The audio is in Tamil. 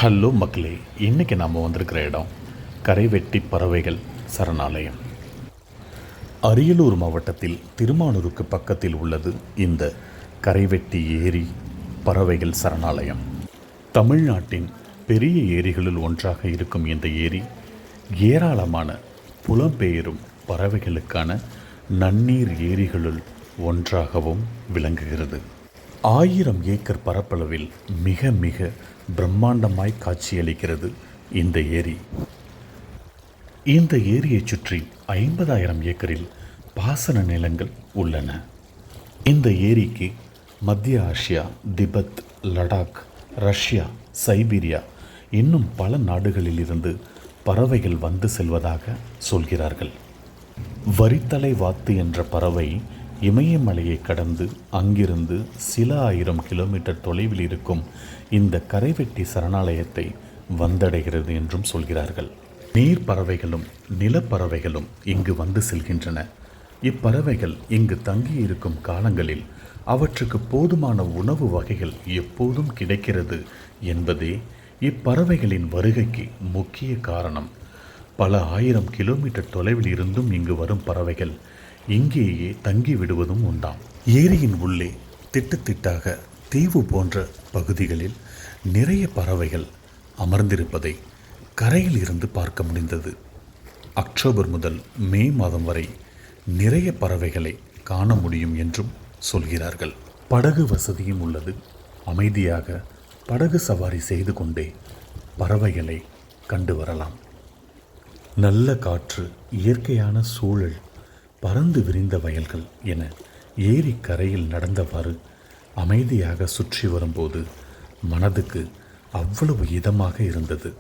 ஹலோ மக்களே, இன்றைக்கி நாம் வந்திருக்கிற இடம் கரைவெட்டி பறவைகள் சரணாலயம். அரியலூர் மாவட்டத்தில் திருமானூருக்கு பக்கத்தில் உள்ளது இந்த கரைவெட்டி ஏரி பறவைகள் சரணாலயம். தமிழ்நாட்டின் பெரிய ஏரிகளில் ஒன்றாக இருக்கும் இந்த ஏரி ஏராளமான புலம்பெயரும் பறவைகளுக்கான நன்னீர் ஏரிகளுள் ஒன்றாகவும் விளங்குகிறது. 1000 ஏக்கர் பரப்பளவில் மிக மிக பிரம்மாண்டமாய் காட்சியளிக்கிறது இந்த ஏரி. இந்த ஏரியை சுற்றி 50,000 ஏக்கரில் பாசன நிலங்கள் உள்ளன. இந்த ஏரிக்கு மத்திய Asia, Tibet, Ladakh, Russia, Siberia இன்னும் பல நாடுகளில் இருந்து பறவைகள் வந்து செல்வதாக சொல்கிறார்கள். வரித்தலை வாத்து என்ற பறவை இமயமலையை கடந்து அங்கிருந்து சில 1000 கிலோமீட்டர் தொலைவில் இருக்கும் இந்த கரைவெட்டி சரணாலயத்தை வந்தடைகிறது என்றும் சொல்கிறார்கள். நீர் பறவைகளும் நிலப்பறவைகளும் இங்கு வந்து செல்கின்றன. இப்பறவைகள் இங்கு தங்கியிருக்கும் காலங்களில் அவற்றுக்கு போதுமான உணவு வகைகள் எப்போதும் கிடைக்கிறது என்பதே இப்பறவைகளின் வருகைக்கு முக்கிய காரணம். பல 1000 கிலோமீட்டர் தொலைவில் இருந்தும் இங்கு வரும் பறவைகள் இங்கேயே தங்கி விடுவதும் உண்டாம். ஏரியின் உள்ளே திட்டுத்திட்டாக தீவு போன்ற பகுதிகளில் நிறைய பறவைகள் அமர்ந்திருப்பதை கரையில் இருந்து பார்க்க முடிந்தது. அக்டோபர் முதல் மே மாதம் வரை நிறைய பறவைகளை காண முடியும் என்றும் சொல்கிறார்கள். படகு வசதியும் உள்ளது. அமைதியாக படகு சவாரி செய்து கொண்டே பறவைகளை கண்டு வரலாம். நல்ல காற்று, இயற்கையான சூழல், பறந்து விரிந்த வயல்கள் என ஏரி கரையில் நடந்தவாறு அமைதியாக சுற்றி வரும்போது மனதுக்கு அவ்வளவு இதமாக இருந்தது.